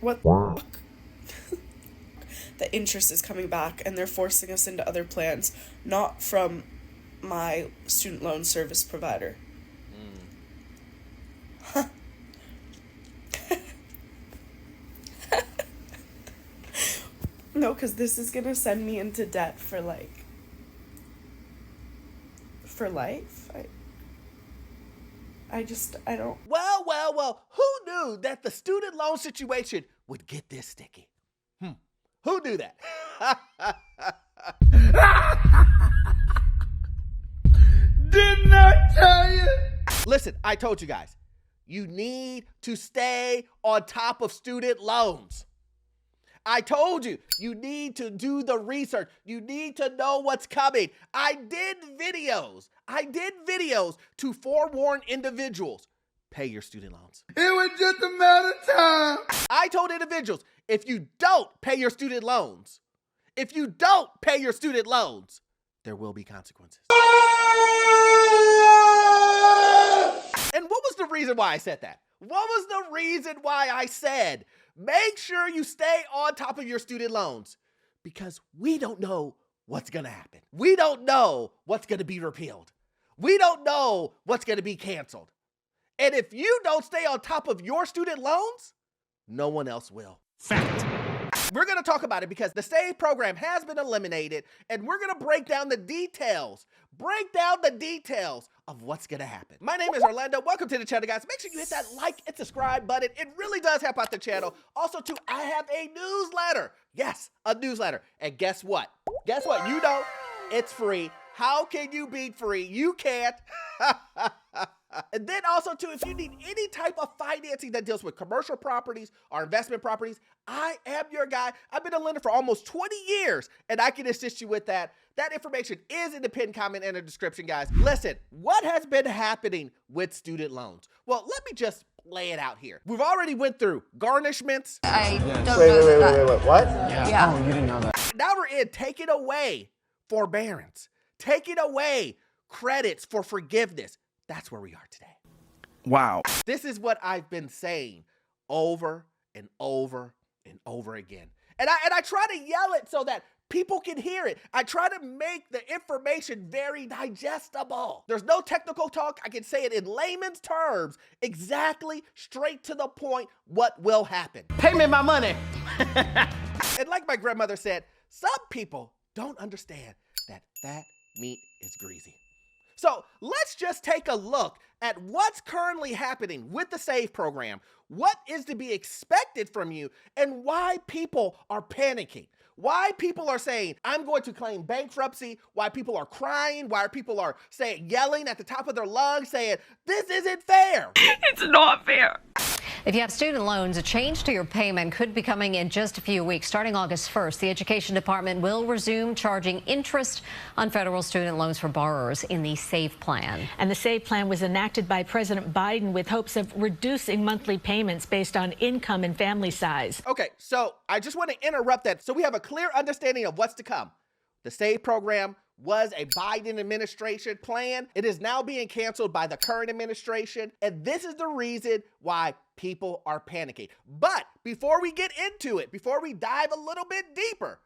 What the fuck? The interest is coming back and they're forcing us into other plans, not from my student loan service provider. No, because this is going to send me into debt for life. I don't. Well, who knew that the student loan situation would get this sticky? Who knew that? Didn't I tell you? Listen, I told you guys, you need to stay on top of student loans. I told you, you need to do the research. You need to know what's coming. I did videos to forewarn individuals. Pay your student loans. It was just a matter of time. I told individuals, if you don't pay your student loans, there will be consequences. And what was the reason why I said that? What was the reason why I said, make sure you stay on top of your student loans? Because we don't know what's going to happen. We don't know what's going to be repealed. We don't know what's going to be canceled. And if you don't stay on top of your student loans, no one else will. Fact. We're going to talk about it because the SAVE program has been eliminated, and we're going to break down the details of what's going to happen. My name is Orlando. Welcome to the channel, guys. Make sure you hit that like and subscribe button. It really does help out the channel. Also, too, I have a newsletter. Yes, a newsletter. And guess what? You know, it's free. How can you beat free? You can't. And then also, too, if you need any type of financing that deals with commercial properties or investment properties, I am your guy. I've been a lender for almost 20 years, and I can assist you with that. That information is in the pinned comment and the description, guys. Listen, what has been happening with student loans? Well, let me just lay it out here. We've already went through garnishments. I don't know that. Wait, what? Yeah. Oh, you didn't know that. Now we're in taking away forbearance, taking away credits for forgiveness. That's where we are today. Wow. This is what I've been saying over and over and over again. And I try to yell it so that people can hear it. I try to make the information very digestible. There's no technical talk. I can say it in layman's terms, exactly straight to the point what will happen. Pay me my money. And like my grandmother said, some people don't understand that fat meat is greasy. So let's just take a look at what's currently happening with the SAVE program, what is to be expected from you, and why people are panicking. Why people are saying, I'm going to claim bankruptcy, why people are crying, why people are yelling at the top of their lungs, saying, this isn't fair. It's not fair. If you have student loans, a change to your payment could be coming in just a few weeks. Starting August 1st, the Education Department will resume charging interest on federal student loans for borrowers in the SAVE plan. And the SAVE plan was enacted by President Biden with hopes of reducing monthly payments based on income and family size. Okay, so I just want to interrupt that so we have a clear understanding of what's to come. The SAVE program was a Biden administration plan. It is now being canceled by the current administration. And this is the reason why people are panicking. But before we get into it, before we dive a little bit deeper,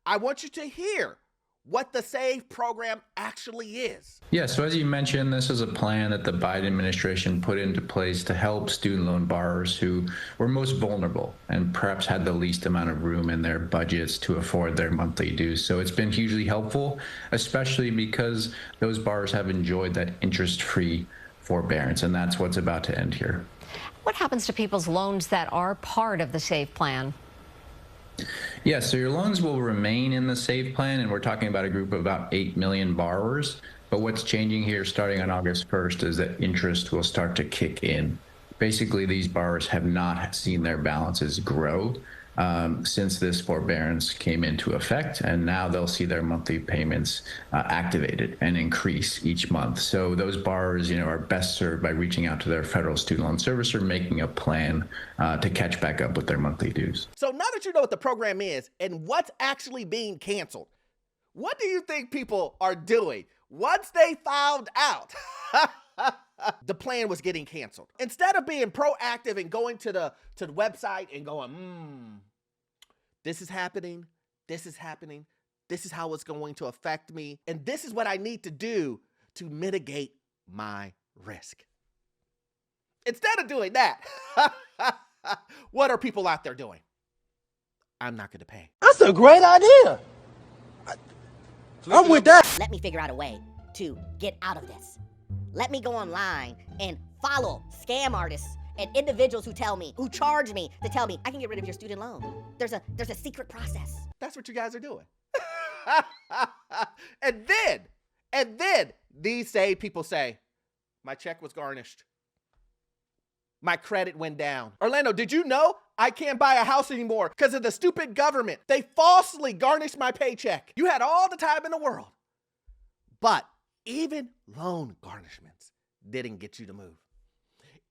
I want you to hear what the SAVE program actually is. Yeah, so as you mentioned, this is a plan that the Biden administration put into place to help student loan borrowers who were most vulnerable and perhaps had the least amount of room in their budgets to afford their monthly dues. So it's been hugely helpful, especially because those borrowers have enjoyed that interest-free forbearance, and that's what's about to end here. What happens to people's loans that are part of the SAVE plan? Yeah, so your loans will remain in the SAVE plan, and we're talking about a group of about 8 million borrowers. But what's changing here starting on August 1st is that interest will start to kick in. Basically, these borrowers have not seen their balances grow since this forbearance came into effect, and now they'll see their monthly payments activated and increase each month. So those borrowers, are best served by reaching out to their federal student loan servicer, making a plan to catch back up with their monthly dues. So now that you know what the program is and what's actually being canceled, what do you think people are doing once they found out the plan was getting canceled. Instead of being proactive and going to the website and going, this is happening, this is happening, this is how it's going to affect me, and this is what I need to do to mitigate my risk. Instead of doing that, what are people out there doing? I'm not going to pay. That's a great idea. I'm with that. Let me figure out a way to get out of this. Let me go online and follow scam artists and individuals who charge me to tell me I can get rid of your student loan. There's a secret process. That's what you guys are doing. And then these same people say, my check was garnished. My credit went down. Orlando, did you know I can't buy a house anymore because of the stupid government? They falsely garnished my paycheck. You had all the time in the world. But even loan garnishments didn't get you to move.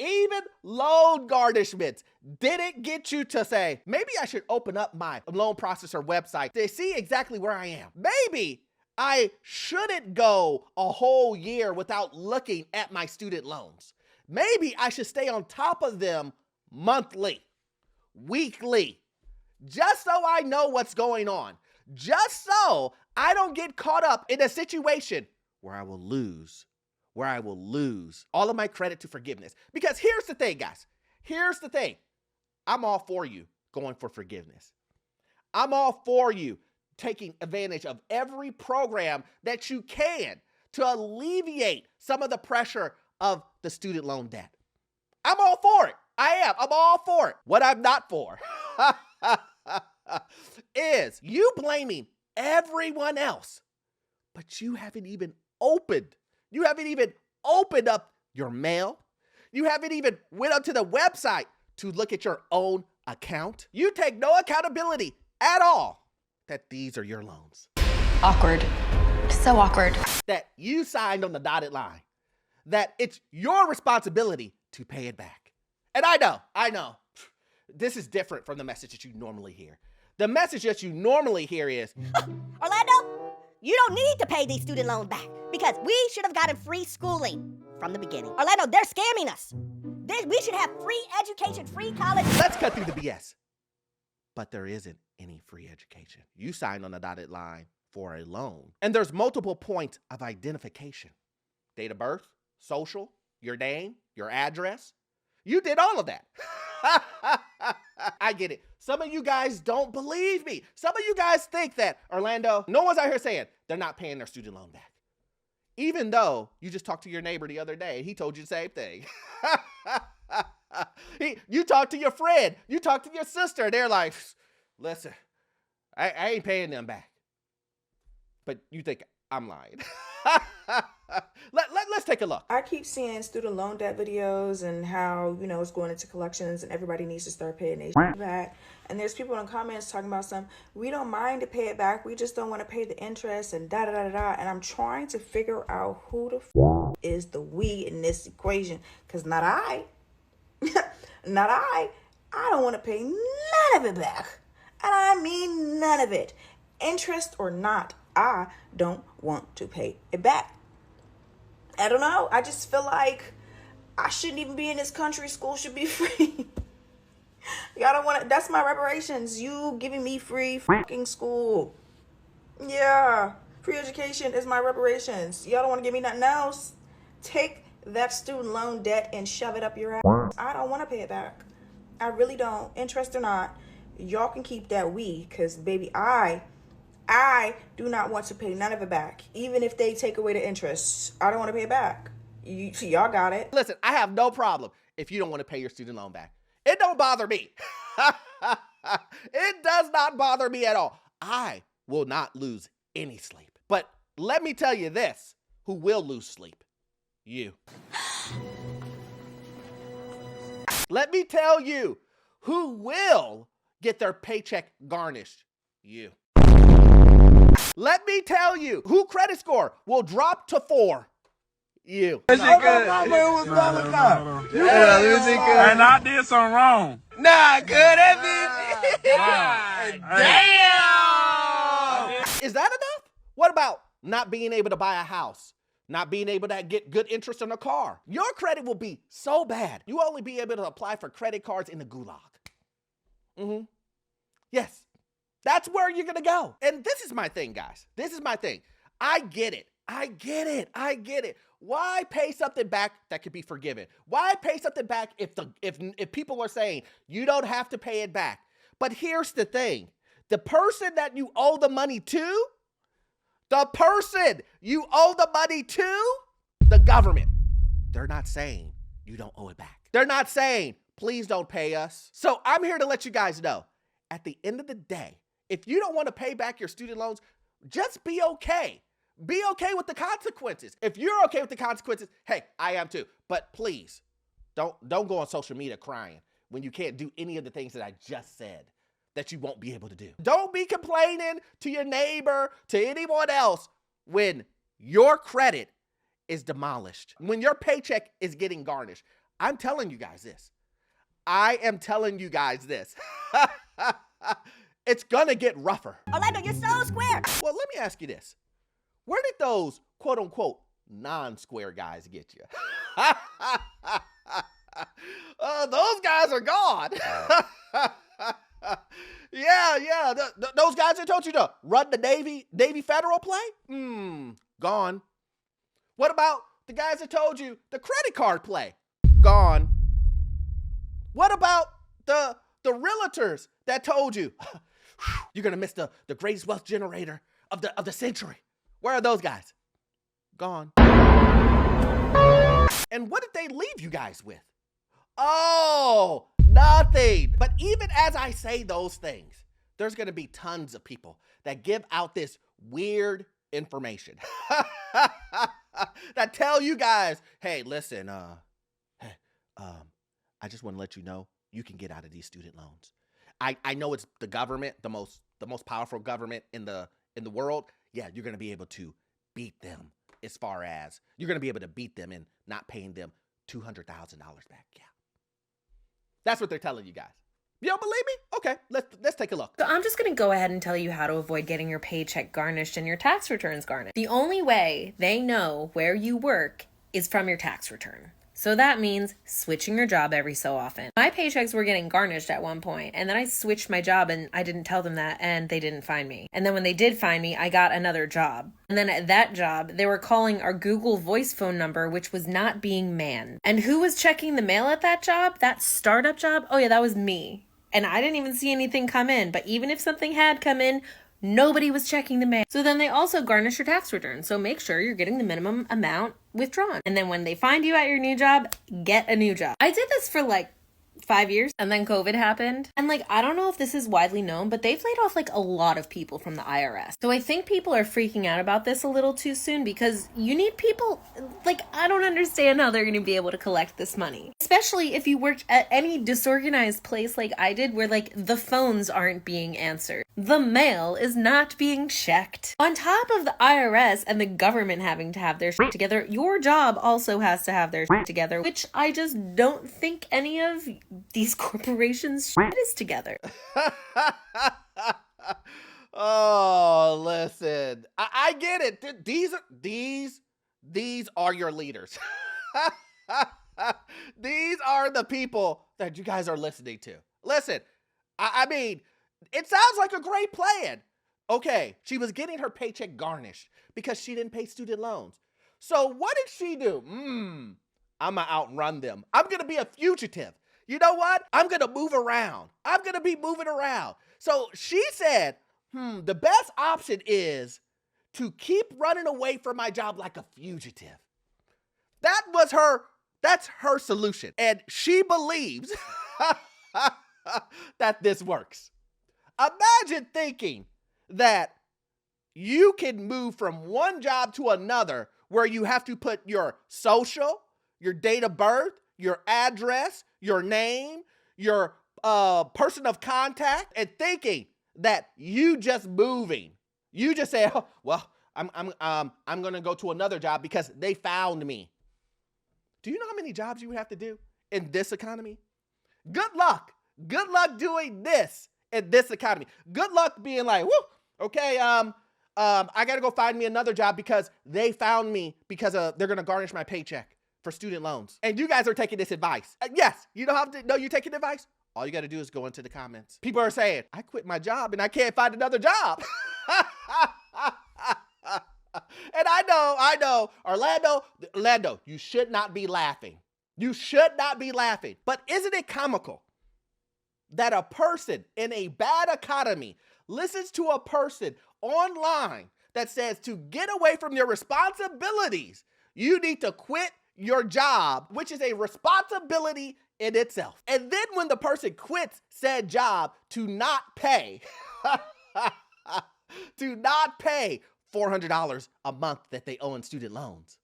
Even loan garnishments didn't get you to say, maybe I should open up my loan processor website to see exactly where I am. Maybe I shouldn't go a whole year without looking at my student loans. Maybe I should stay on top of them monthly, weekly, just so I know what's going on, just so I don't get caught up in a situation where I will lose all of my credit to forgiveness. Because here's the thing, guys. Here's the thing. I'm all for you going for forgiveness. I'm all for you taking advantage of every program that you can to alleviate some of the pressure of the student loan debt. I'm all for it. I am. I'm all for it. What I'm not for is you blaming everyone else, but you haven't even opened up your mail. You haven't even went up to the website to look at your own account. You take no accountability at all that these are your loans. Awkward. So awkward. That you signed on the dotted line. That it's your responsibility to pay it back. And I know, this is different from the message that you normally hear. The message that you normally hear is, Orlando, you don't need to pay these student loans back because we should have gotten free schooling from the beginning. Orlando, they're scamming us. We should have free education, free college. Let's cut through the BS. But there isn't any free education. You signed on the dotted line for a loan. And there's multiple points of identification. Date of birth, social, your name, your address. You did all of that. I get it. Some of you guys don't believe me. Some of you guys think that, Orlando, no one's out here saying they're not paying their student loan back. Even though you just talked to your neighbor the other day and he told you the same thing. You talked to your friend. You talked to your sister. And they're like, listen, I ain't paying them back. But you think I'm lying. Let's take a look. I keep seeing student loan debt videos and how, it's going into collections and everybody needs to start paying their shit back. And there's people in the comments talking about we don't mind to pay it back. We just don't want to pay the interest and da-da-da-da-da. And I'm trying to figure out who the is the we in this equation. Because not I. Not I. I don't want to pay none of it back. And I mean none of it. Interest or not, I don't want to pay it back. I don't know. I just feel like I shouldn't even be in this country. School should be free. Y'all don't want to. That's my reparations. You giving me free fucking school. Yeah. Free education is my reparations. Y'all don't want to give me nothing else. Take that student loan debt and shove it up your ass. I don't want to pay it back. I really don't. Interest or not. Y'all can keep that because, baby, I do not want to pay none of it back. Even if they take away the interest. I don't want to pay it back. Y'all got it. Listen, I have no problem if you don't want to pay your student loan back. It don't bother me. It does not bother me at all. I will not lose any sleep. But let me tell you this, who will lose sleep? You. Let me tell you who will get their paycheck garnished. You. Let me tell you who credit score will drop to 4. You. Is it good? And I did something wrong. Nah, good. Damn. Is that enough? What about not being able to buy a house? not being able to get good interest on a car. Your credit will be so bad, you only be able to apply for credit cards in the gulag. Yes, that's where you're gonna go. And this is my thing, guys. This is my thing. I get it. Why pay something back that could be forgiven? Why pay something back if people are saying you don't have to pay it back? But here's the thing. The person that you owe the money to, the government, they're not saying you don't owe it back. They're not saying, please don't pay us. So I'm here to let you guys know, at the end of the day, if you don't want to pay back your student loans, just be okay. Be okay with the consequences. If you're okay with the consequences, hey, I am too. But please, don't go on social media crying when you can't do any of the things that I just said that you won't be able to do. Don't be complaining to your neighbor, to anyone else, when your credit is demolished, when your paycheck is getting garnished. I'm telling you guys this. It's gonna get rougher. Orlando, you're so square. Well, let me ask you this. Where did those quote unquote non-square guys get you? Those guys are gone. Yeah. Those guys that told you to run the Navy Federal play? Gone. What about the guys that told you the credit card play? Gone. What about the realtors that told you you're gonna miss the greatest wealth generator of the century? Where are those guys? Gone. And what did they leave you guys with? Oh, nothing. But even as I say those things, there's gonna be tons of people that give out this weird information that tell you guys, hey, listen, I just want to let you know you can get out of these student loans. I know it's the government, the most powerful government in the world. Yeah, you're going to be able to beat them, as far as you're going to be able to beat them in not paying them $200,000 back. Yeah. That's what they're telling you guys. You don't believe me? Okay, let's take a look. So I'm just going to go ahead and tell you how to avoid getting your paycheck garnished and your tax returns garnished. The only way they know where you work is from your tax return. So that means switching your job every so often. My paychecks were getting garnished at one point, and then I switched my job and I didn't tell them that, and they didn't find me. And then when they did find me, I got another job. And then at that job, they were calling our Google Voice phone number, which was not being manned. And who was checking the mail at that job? That startup job? Oh yeah, that was me. And I didn't even see anything come in. But even if something had come in, nobody was checking the mail. So then they also garnish your tax return. So make sure you're getting the minimum amount withdrawn. And then when they find you at your new job, get a new job. I did this for like 5 years, and then COVID happened. And like, I don't know if this is widely known, but they've laid off like a lot of people from the IRS. So I think people are freaking out about this a little too soon, because you need people, like, I don't understand how they're going to be able to collect this money. Especially if you worked at any disorganized place like I did, where like the phones aren't being answered. The mail is not being checked. On top of the IRS and the government having to have their shit together, your job also has to have their shit together, which I just don't think any of these corporations' shit is together. Oh, listen. I get it. These are your leaders. These are the people that you guys are listening to. Listen, I mean, it sounds like a great plan. Okay, she was getting her paycheck garnished because she didn't pay student loans. So what did she do? I'm gonna outrun them. I'm gonna be a fugitive. You know what? I'm gonna move around. I'm gonna be moving around. So she said, the best option is to keep running away from my job like a fugitive. That's her solution. And she believes that this works. Imagine thinking that you can move from one job to another where you have to put your social, your date of birth, your address, your name, your person of contact, and thinking that you just moving. You just say, oh, well, I'm gonna go to another job because they found me. Do you know how many jobs you would have to do in this economy? Good luck. Good luck doing this in this economy. Good luck being like, whoo, okay, I got to go find me another job because they found me because they're going to garnish my paycheck for student loans. And you guys are taking this advice. Yes, you know how to know you're taking advice? All you got to do is go into the comments. People are saying, I quit my job and I can't find another job. And I know, Orlando, you should not be laughing. You should not be laughing. But isn't it comical that a person in a bad economy listens to a person online that says to get away from your responsibilities, you need to quit your job, which is a responsibility in itself. And then when the person quits said job to not pay, $400 a month that they owe in student loans.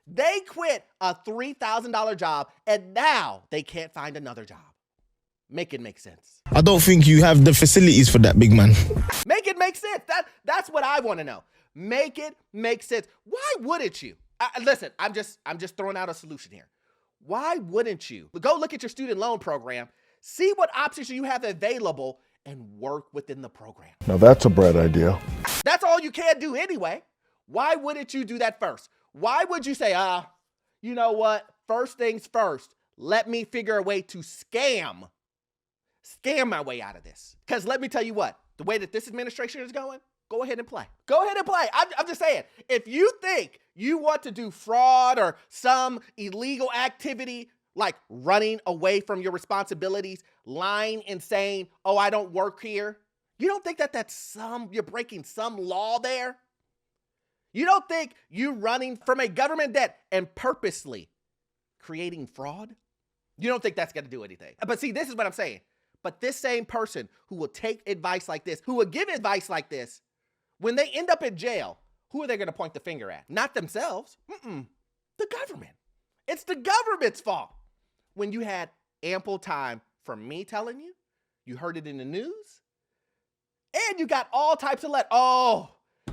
They quit a $3,000 job and now they can't find another job. Make it make sense. I don't think you have the facilities for that, big man. Make it make sense. That's what I want to know. Make it make sense. Why wouldn't you? Listen, I'm just throwing out a solution here. Why wouldn't you go look at your student loan program, see what options you have available, and work within the program? Now that's a bright idea. That's all you can do anyway. Why wouldn't you do that first? Why would you say, you know what? First things first, let me figure a way to scam my way out of this. Because let me tell you what, the way that this administration is going, go ahead and play. Go ahead and play. I'm just saying, if you think you want to do fraud or some illegal activity like running away from your responsibilities, lying and saying, oh, I don't work here, you don't think that you're breaking some law there? You don't think you running from a government debt and purposely creating fraud? You don't think that's going to do anything. But see, this is what I'm saying. But this same person who will take advice like this, who will give advice like this, when they end up in jail, who are they going to point the finger at? Not themselves. The government. It's the government's fault. When you had ample time for me telling you, you heard it in the news, and you got all types of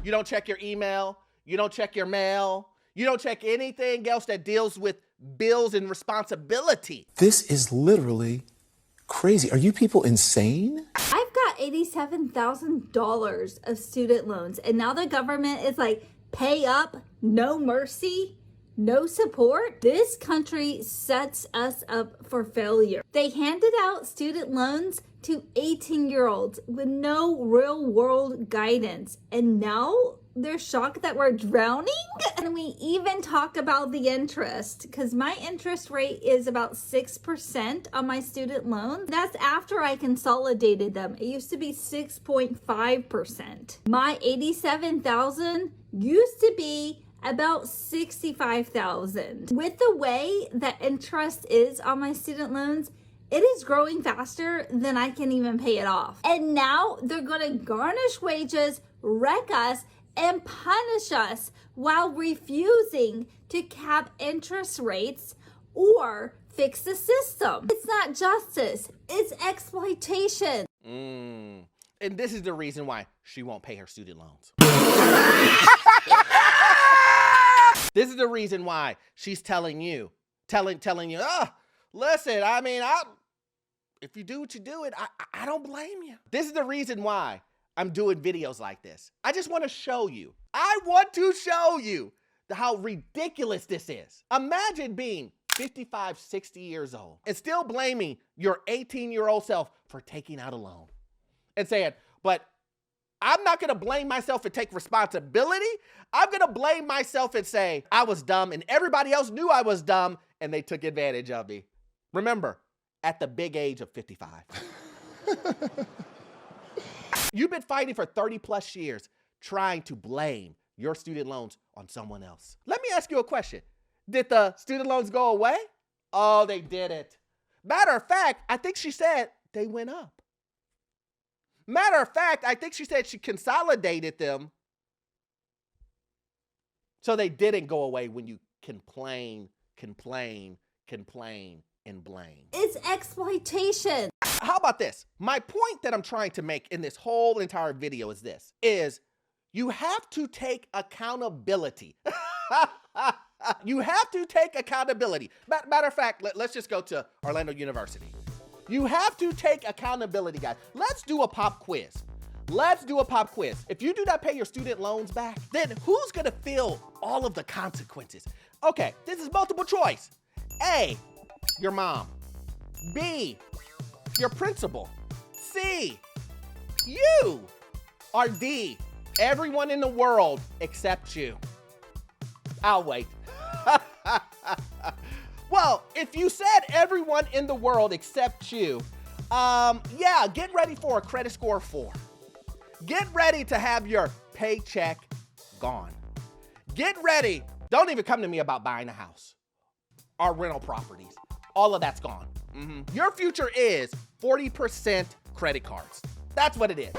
you don't check your email, you don't check your mail, you don't check anything else that deals with bills and responsibility. This is literally crazy. Are you people insane? I've got $87,000 of student loans, and now the government is like, pay up, no mercy, no support. This country sets us up for failure. They handed out student loans to 18-year-olds with no real world guidance, and now they're shocked that we're drowning? And we even talk about the interest, because my interest rate is about 6% on my student loan. That's after I consolidated them. It used to be 6.5%. My $87,000 used to be about $65,000. With the way that interest is on my student loans, it is growing faster than I can even pay it off. And now they're gonna garnish wages, wreck us, and punish us while refusing to cap interest rates or fix the system. It's not justice, it's exploitation. And this is the reason why she won't pay her student loans. This is the reason why she's telling you, listen, I mean, if you do what you do, I don't blame you. This is the reason why I'm doing videos like this. I just want to show you. I want to show you how ridiculous this is. Imagine being 55, 60 years old and still blaming your 18-year-old self for taking out a loan and saying, but I'm not going to blame myself and take responsibility. I'm going to blame myself and say I was dumb and everybody else knew I was dumb and they took advantage of me. Remember, at the big age of 55. You've been fighting for 30 plus years trying to blame your student loans on someone else. Let me ask you a question. Did the student loans go away? Oh, they didn't. Matter of fact, I think she said they went up. Matter of fact, I think she said she consolidated them so they didn't go away when you complain, and blame. It's exploitation. How about this? My point that I'm trying to make in this whole entire video is this, is you have to take accountability. You have to take accountability. Matter of fact, let's just go to Orlando University. You have to take accountability, guys. Let's do a pop quiz. let's do a pop quiz. If you do not pay your student loans back, then who's gonna feel all of the consequences? Okay, this is multiple choice. A, your mom. B, your principal. C, you. Or D, everyone in the world except you. I'll wait. Well, if you said everyone in the world except you, yeah, get ready for a credit score 4. Get ready to have your paycheck gone. Get ready. Don't even come to me about buying a house or rental properties. All of that's gone. Your future is 40% credit cards. That's what it is.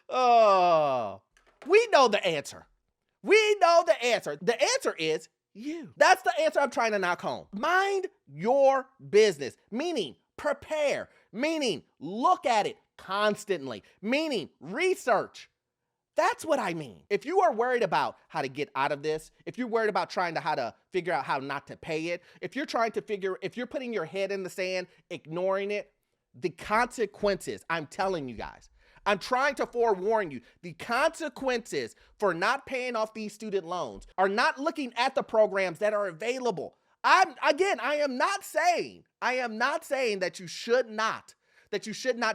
Oh, we know the answer. We know the answer. The answer is you. That's the answer I'm trying to knock home. Mind your business, meaning prepare, meaning look at it constantly, meaning research. That's what I mean. If you are worried about how to get out of this, if you're worried about how to figure out how not to pay it, if you're putting your head in the sand, ignoring it, the consequences, I'm telling you guys, I'm trying to forewarn you, the consequences for not paying off these student loans are not looking at the programs that are available. I am not saying that you should not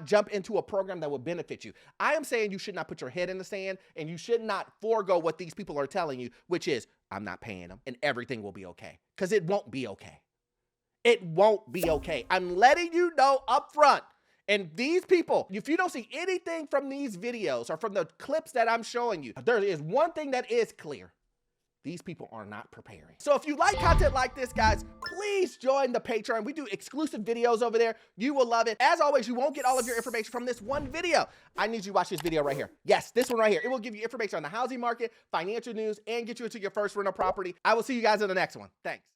jump into a program that will benefit you. I am saying you should not put your head in the sand and you should not forego what these people are telling you, which is, I'm not paying them and everything will be okay. Because it won't be okay. It won't be okay. I'm letting you know up front. And these people, if you don't see anything from these videos or from the clips that I'm showing you, there is one thing that is clear. These people are not preparing. So if you like content like this, guys, please join the Patreon. We do exclusive videos over there. You will love it. As always, you won't get all of your information from this one video. I need you to watch this video right here. Yes, this one right here. It will give you information on the housing market, financial news, and get you into your first rental property. I will see you guys in the next one. Thanks.